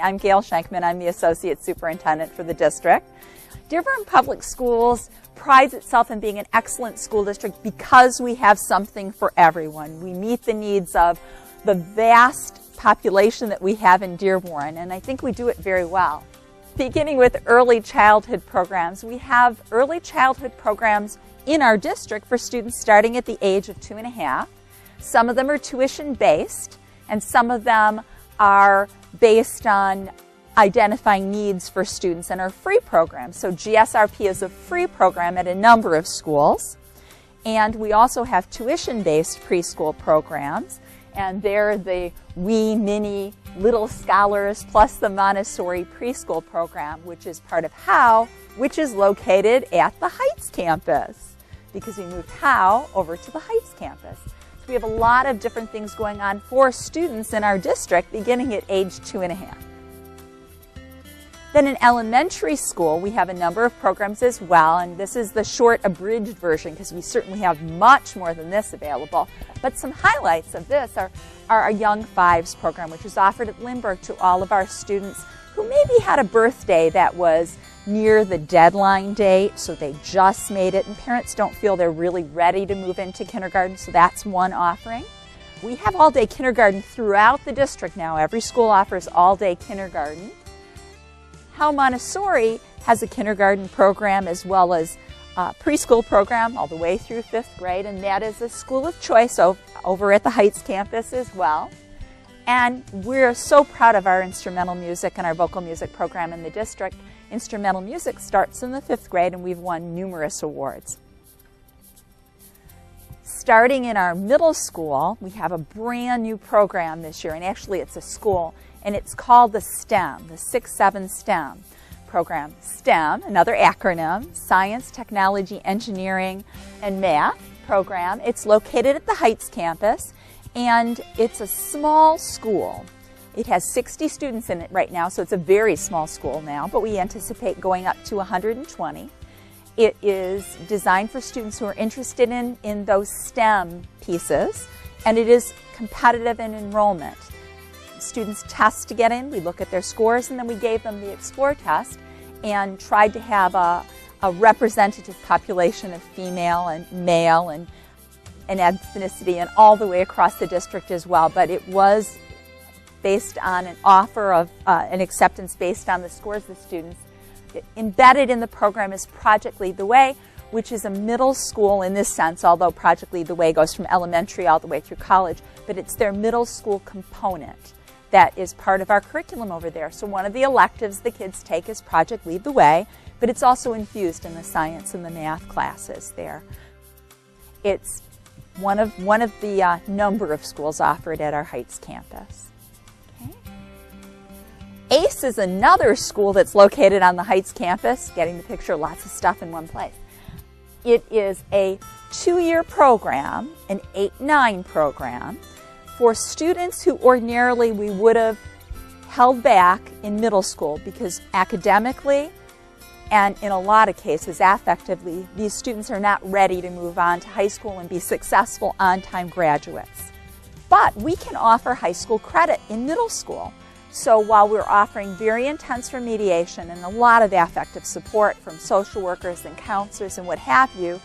I'm Gail Shenkman. I'm the Associate Superintendent for the district. Dearborn Public Schools prides itself in being an excellent school district because we have something for everyone. We meet the needs of the vast population that we have in Dearborn, and I think we do it very well. Beginning with early childhood programs, we have early childhood programs in our district for students starting at the age of 2.5. Some of them are tuition-based, and some of them are based on identifying needs for students and are free programs. So GSRP is a free program at a number of schools. And we also have tuition-based preschool programs. And they're the wee, mini, little scholars plus the Montesorri Preschool program, which is part of Howe, which is located at the Heights campus, because we moved Howe over to the Heights campus. So we have a lot of different things going on for students in our district beginning at age 2.5. Then in elementary school, we have a number of programs as well, and this is the short abridged version because we certainly have much more than this available. But some highlights of this are our Young Fives program, which is offered at Lindbergh to all of our students who maybe had a birthday that was near the deadline date, so they just made it, and parents don't feel they're really ready to move into kindergarten, so that's one offering. We have all-day kindergarten throughout the district now. Every school offers all-day kindergarten. Howe Montesorri has a kindergarten program as well as a preschool program all the way through 5th grade, and that is a school of choice over at the Heights campus as well. And we're so proud of our instrumental music and our vocal music program in the district. Instrumental music starts in the 5th grade, and we've won numerous awards. Starting in our middle school, we have a brand new program this year, and actually it's a school, and it's called the STEM, the 6-7 STEM program. STEM, another acronym, Science, Technology, Engineering, and Math program. It's located at the Heights campus, and it's a small school. It has 60 students in it right now, so it's a very small school now, but we anticipate going up to 120. It is designed for students who are interested in those STEM pieces, and it is competitive in enrollment. Students test to get in, we look at their scores, and then we gave them the Explore test and tried to have a representative population of female and male and ethnicity and all the way across the district as well. But it was based on an offer of an acceptance based on the scores of the students. Embedded in the program is Project Lead the Way, which is a middle school in this sense, although Project Lead the Way goes from elementary all the way through college, but it's their middle school component that is part of our curriculum over there. So one of the electives the kids take is Project Lead the Way, but it's also infused in the science and the math classes there. It's one of the number of schools offered at our Heights campus. Okay. ACE is another school that's located on the Heights campus. Getting the picture, lots of stuff in one place. It is a 2-year program, an 8-9 program, for students who ordinarily we would have held back in middle school because academically and in a lot of cases affectively, these students are not ready to move on to high school and be successful on-time graduates. But we can offer high school credit in middle school. So while we're offering very intense remediation and a lot of affective support from social workers and counselors and what have you,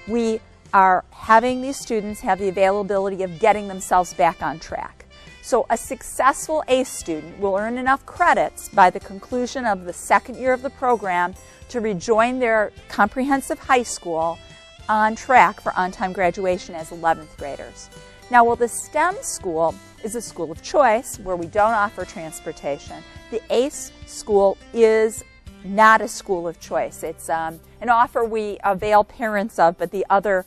we are having these students have the availability of getting themselves back on track. So a successful ACE student will earn enough credits by the conclusion of the 2nd year of the program to rejoin their comprehensive high school on track for on-time graduation as 11th graders. Now, while the STEM school is a school of choice where we don't offer transportation, the ACE school is not a school of choice. It's an offer we avail parents of, but the other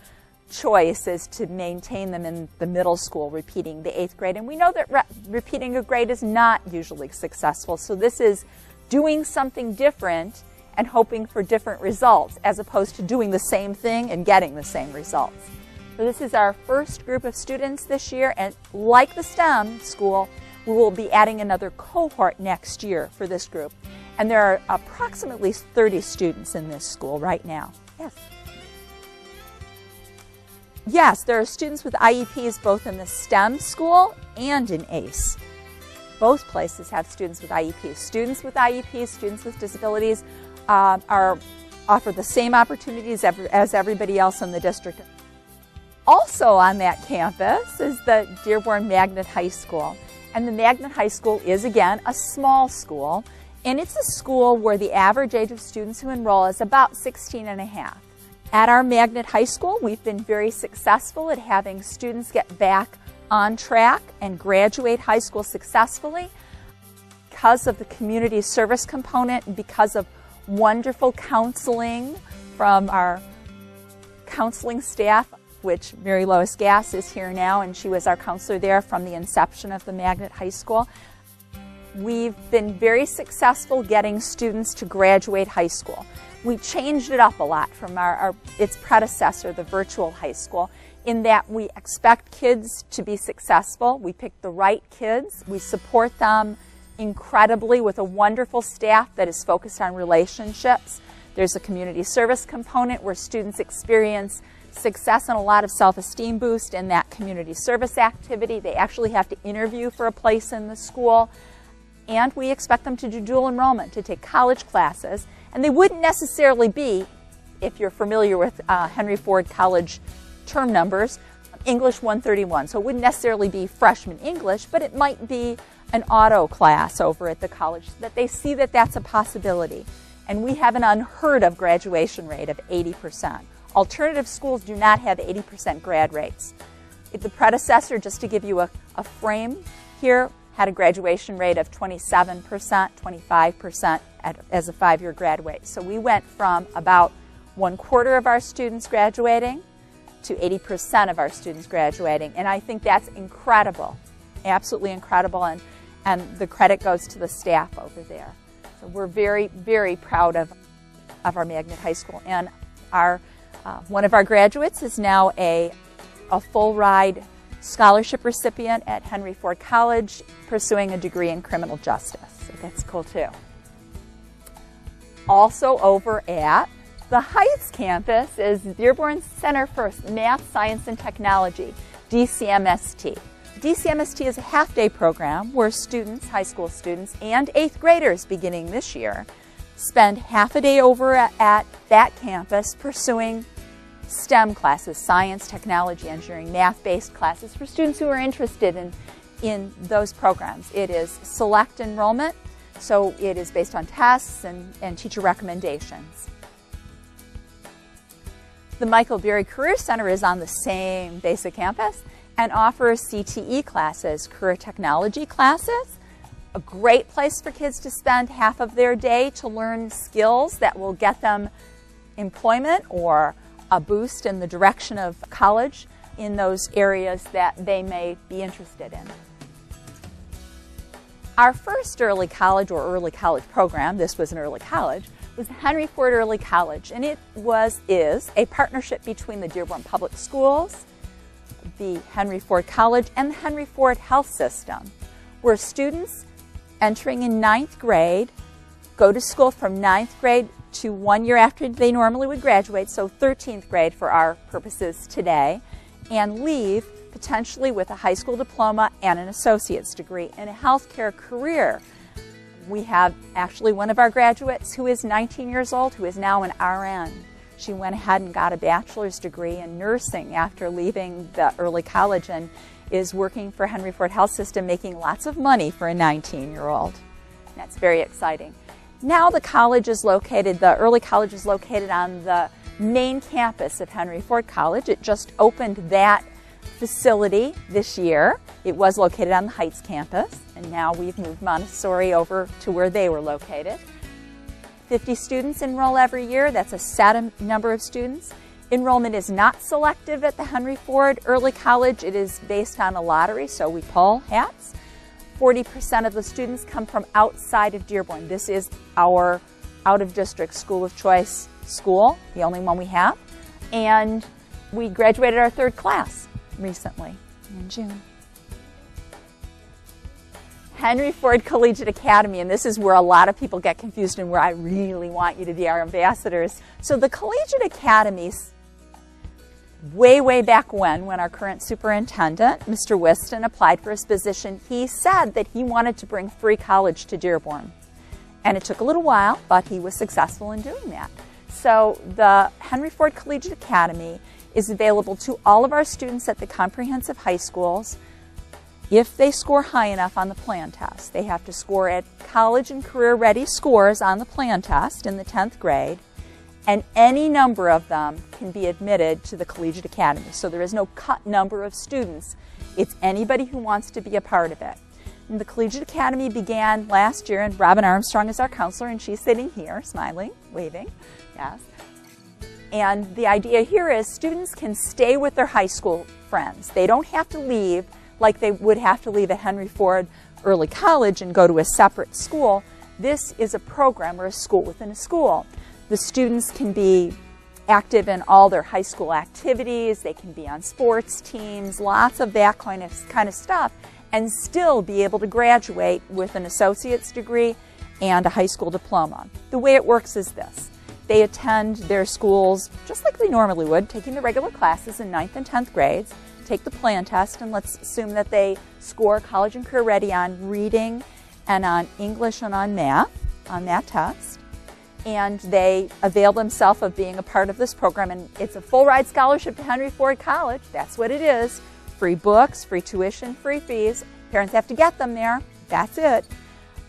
choice is to maintain them in the middle school, repeating the 8th grade. And we know that repeating a grade is not usually successful, so this is doing something different and hoping for different results as opposed to doing the same thing and getting the same results. So this is our first group of students this year, and like the STEM school, we will be adding another cohort next year for this group. And there are approximately 30 students in this school right now. Yes? Yes, there are students with IEPs both in the STEM school and in ACE. Both places have students with IEPs. Students with IEPs, students with disabilities, offer the same opportunities as everybody else in the district. Also on that campus is the Dearborn Magnet High School. And the Magnet High School is, again, a small school. And it's a school where the average age of students who enroll is about 16 and a half. At our Magnet High School, we've been very successful at having students get back on track and graduate high school successfully because of the community service component and because of wonderful counseling from our counseling staff, which Mary Lois Gass is here now, and she was our counselor there from the inception of the Magnet High School. We've been very successful getting students to graduate high school. We changed it up a lot from its predecessor, the virtual high school, in that we expect kids to be successful. We pick the right kids. We support them incredibly with a wonderful staff that is focused on relationships. There's a community service component where students experience success and a lot of self-esteem boost in that community service activity. They actually have to interview for a place in the school. And we expect them to do dual enrollment, to take college classes. And they wouldn't necessarily be, if you're familiar with Henry Ford College term numbers, English 131. So it wouldn't necessarily be freshman English, but it might be an auto class over at the college, so that they see that that's a possibility. And we have an unheard of graduation rate of 80%. Alternative schools do not have 80% grad rates. The predecessor, just to give you a frame here, had a graduation rate of 27%, 25% as a 5-year grad rate. So we went from about 1/4 of our students graduating to 80% of our students graduating. And I think that's incredible, absolutely incredible. And the credit goes to the staff over there. So we're very, very proud of our Magnet High School. And one of our graduates is now a full ride scholarship recipient at Henry Ford College, pursuing a degree in criminal justice. So that's cool too. Also over at the Heights campus is Dearborn Center for Math, Science, and Technology, DCMST. DCMST is a half-day program where students, high school students, and 8th graders beginning this year spend half a day over at that campus pursuing STEM classes, science, technology, engineering, math-based classes for students who are interested in those programs. It is select enrollment, so it is based on tests and teacher recommendations. The Michael Berry Career Center is on the same basic campus and offers CTE classes, career technology classes. A great place for kids to spend half of their day to learn skills that will get them employment or a boost in the direction of college in those areas that they may be interested in. Our first early college program, this was an early college, was Henry Ford Early College, and it is a partnership between the Dearborn Public Schools, the Henry Ford College, and the Henry Ford Health System, where students entering in 9th grade go to school from 9th grade to 1 year after they normally would graduate, so 13th grade for our purposes today, and leave potentially with a high school diploma and an associate's degree in a healthcare career. We have actually one of our graduates who is 19 years old, who is now an RN. She went ahead and got a bachelor's degree in nursing after leaving the early college and is working for Henry Ford Health System, making lots of money for a 19-year-old. That's very exciting. Now the early college is located on the main campus of Henry Ford College. It just opened that facility this year. It was located on the Heights campus, and now we've moved Montesorri over to where they were located. 50 students enroll every year. That's a set number of students. Enrollment is not selective at the Henry Ford Early College. It is based on a lottery, so we pull hats. 40% of the students come from outside of Dearborn. This is our out-of-district school of choice school, the only one we have. And we graduated our 3rd class recently in June. Henry Ford Collegiate Academy, and this is where a lot of people get confused and where I really want you to be our ambassadors. So the Collegiate Academy way back when our current superintendent, Mr. Whiston, applied for his position, he said that he wanted to bring free college to Dearborn. And it took a little while, but he was successful in doing that. So the Henry Ford Collegiate Academy is available to all of our students at the comprehensive high schools if they score high enough on the plan test. They have to score at college and career ready scores on the plan test in the 10th grade. And any number of them can be admitted to the Collegiate Academy. So there is no cut number of students. It's anybody who wants to be a part of it. And the Collegiate Academy began last year, and Robin Armstrong is our counselor, and she's sitting here, smiling, waving, yes. And the idea here is students can stay with their high school friends. They don't have to leave like they would have to leave at Henry Ford Early College and go to a separate school. This is a program or a school within a school. The students can be active in all their high school activities, they can be on sports teams, lots of that kind of stuff, and still be able to graduate with an associate's degree and a high school diploma. The way it works is this. They attend their schools just like they normally would, taking the regular classes in 9th and 10th grades, take the plan test, and let's assume that they score college and career ready on reading and on English and on math on that test. And they avail themselves of being a part of this program, and it's a full ride scholarship to Henry Ford College. That's what it is. Free books, free tuition, free fees. Parents have to get them there. That's it.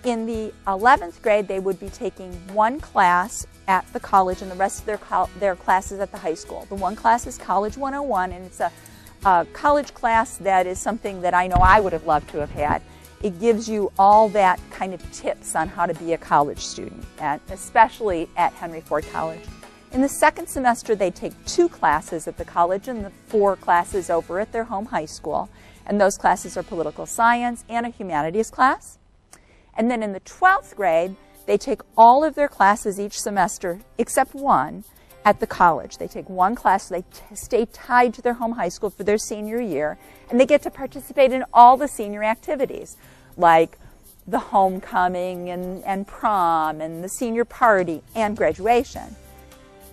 In the 11th grade, they would be taking one class at the college and the rest of their classes at the high school. The one class is College 101, and it's a college class that is something that I know I would have loved to have had. It gives you all that kind of tips on how to be a college student, especially at Henry Ford College. In the second semester, they take 2 classes at the college and the 4 classes over at their home high school. And those classes are political science and a humanities class. And then in the 12th grade, they take all of their classes each semester, except one, at the college. They take one class, they stay tied to their home high school for their senior year, and they get to participate in all the senior activities, like the homecoming and prom and the senior party and graduation.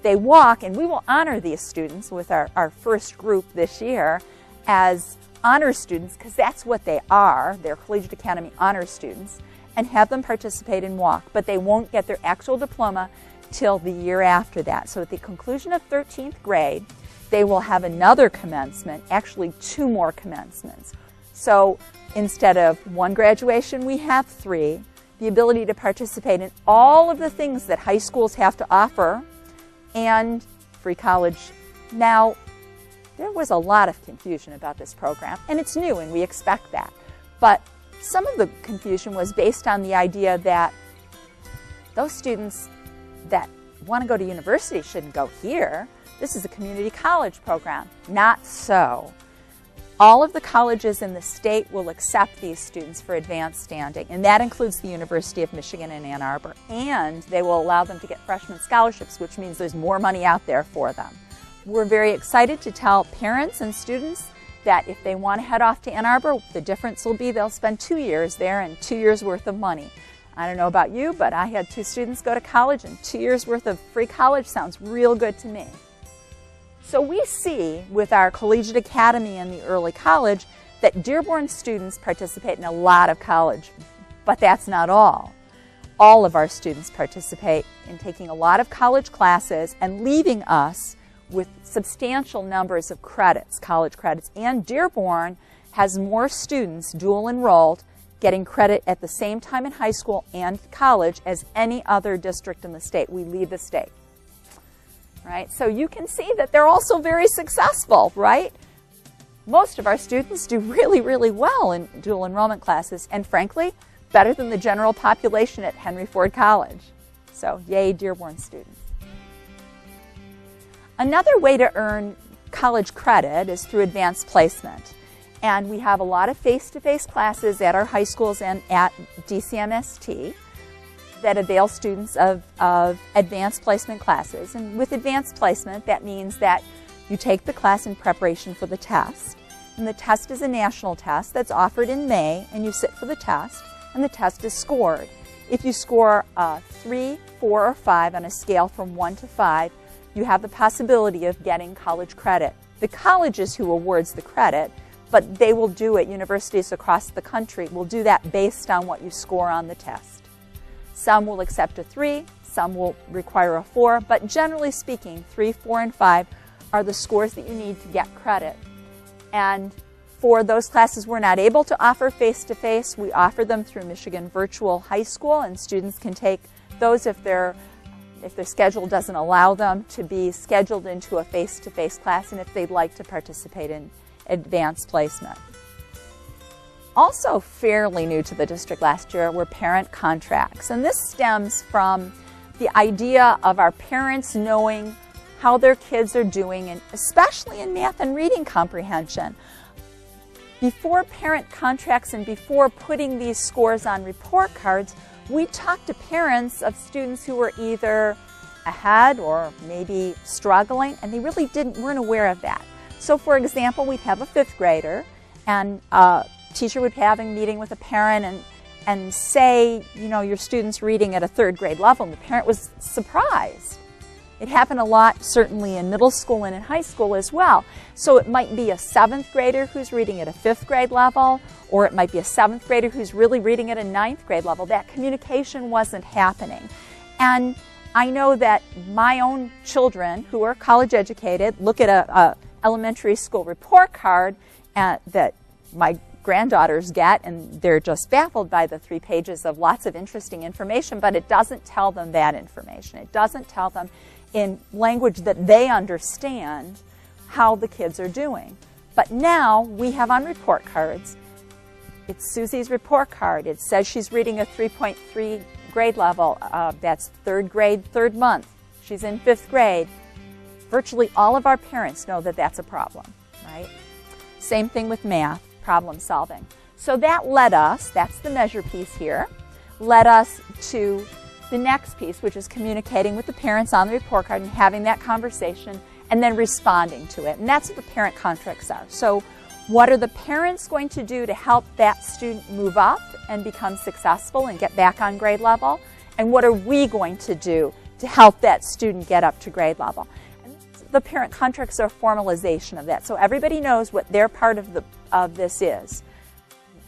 They walk, and we will honor these students with our first group this year as honor students, because that's what they are. They're Collegiate Academy honor students, and have them participate and walk, but they won't get their actual diploma till the year after that. So at the conclusion of 13th grade, they will have another commencement, actually 2 more commencements. So instead of 1 graduation, we have 3. The ability to participate in all of the things that high schools have to offer, and free college. Now, there was a lot of confusion about this program, and it's new, and we expect that. But some of the confusion was based on the idea that those students that want to go to university shouldn't go here. This is a community college program. Not so. All of the colleges in the state will accept these students for advanced standing, and that includes the University of Michigan in Ann Arbor. And they will allow them to get freshman scholarships, which means there's more money out there for them. We're very excited to tell parents and students that if they want to head off to Ann Arbor, the difference will be they'll spend 2 years there and 2 years worth of money. I don't know about you, but I had 2 students go to college, and 2 years worth of free college sounds real good to me. So we see with our Collegiate Academy and the early college that Dearborn students participate in a lot of college, but that's not all. All of our students participate in taking a lot of college classes and leaving us with substantial numbers of credits, college credits. And Dearborn has more students dual enrolled getting credit at the same time in high school and college as any other district in the state. We lead the state. Right? So you can see that they're also very successful, right? Most of our students do really, really well in dual enrollment classes, and frankly, better than the general population at Henry Ford College. So yay, Dearborn students. Another way to earn college credit is through advanced placement. And we have a lot of face-to-face classes at our high schools and at DCMST that avail students of advanced placement classes. And with advanced placement, that means that you take the class in preparation for the test. And the test is a national test that's offered in May, and you sit for the test, and the test is scored. If you score 3, 4, or 5 on a scale from 1 to 5, you have the possibility of getting college credit the college is who awards the credit, but they will do it, universities across the country will do that based on what you score on the test. Some will accept a 3, some will require a 4, but generally speaking, 3, 4, and 5 are the scores that you need to get credit. And for those classes we're not able to offer face-to-face, we offer them through Michigan Virtual High School, and students can take those if their schedule doesn't allow them to be scheduled into a face-to-face class, and if they'd like to participate in advanced placement. Also fairly new to the district last year were parent contracts, and this stems from the idea of our parents knowing how their kids are doing, and especially in math and reading comprehension. Before parent contracts and before putting these scores on report cards, we talked to parents of students who were either ahead or maybe struggling, and they really weren't aware of that. So for example, we'd have a 5th grader, and a teacher would be having a meeting with a parent and say, you know, your student's reading at a 3rd grade level, and the parent was surprised. It happened a lot, certainly in middle school and in high school as well. So it might be a 7th grader who's reading at a 5th grade level, or it might be a 7th grader who's really reading at a 9th grade level. That communication wasn't happening. And I know that my own children who are college educated look at a elementary school report card that my granddaughters get, and they're just baffled by the 3 pages of lots of interesting information, but it doesn't tell them that information. It doesn't tell them in language that they understand how the kids are doing. But now we have on report cards, it's Susie's report card. It says she's reading a 3.3 grade level. That's 3rd grade, 3rd month. She's in 5th grade. Virtually all of our parents know that that's a problem, right? Same thing with math, problem solving. So that led us, that's the measure piece here, led us to the next piece, which is communicating with the parents on the report card and having that conversation and then responding to it. And that's what the parent contracts are. So what are the parents going to do to help that student move up and become successful and get back on grade level? And what are we going to do to help that student get up to grade level? And the parent contracts are a formalization of that. So everybody knows what their part of this is.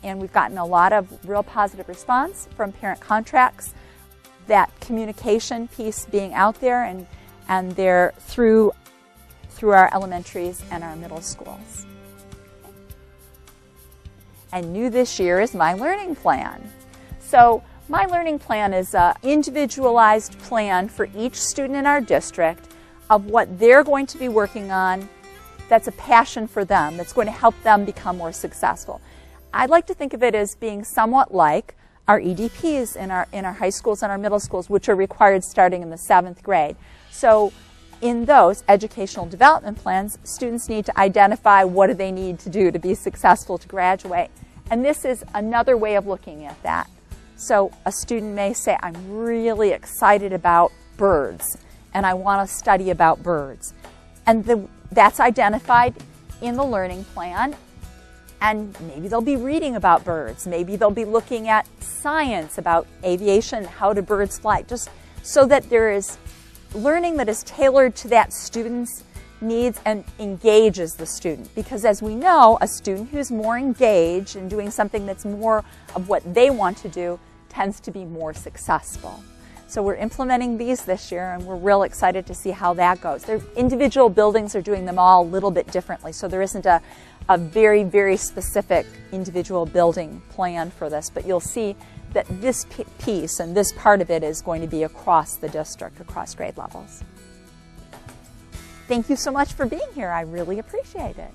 And we've gotten a lot of real positive response from parent contracts. That communication piece being out there and they're through our elementaries and our middle schools. And new this year is My Learning Plan. So My Learning Plan is an individualized plan for each student in our district of what they're going to be working on that's a passion for them, that's going to help them become more successful. I'd like to think of it as being somewhat like our EDPs in our high schools and our middle schools, which are required starting in the 7th grade. So in those educational development plans, students need to identify what do they need to do to be successful to graduate. And this is another way of looking at that. So a student may say, I'm really excited about birds, and I want to study about birds. And that's identified in the learning plan. And maybe they'll be reading about birds. Maybe they'll be looking at science about aviation, how do birds fly, just so that there is learning that is tailored to that student's needs and engages the student. Because as we know, a student who's more engaged and doing something that's more of what they want to do tends to be more successful. So we're implementing these this year, and we're real excited to see how that goes. Their individual buildings are doing them all a little bit differently, so there isn't a very, very specific individual building plan for this, but you'll see that this piece and this part of it is going to be across the district, across grade levels. Thank you so much for being here. I really appreciate it.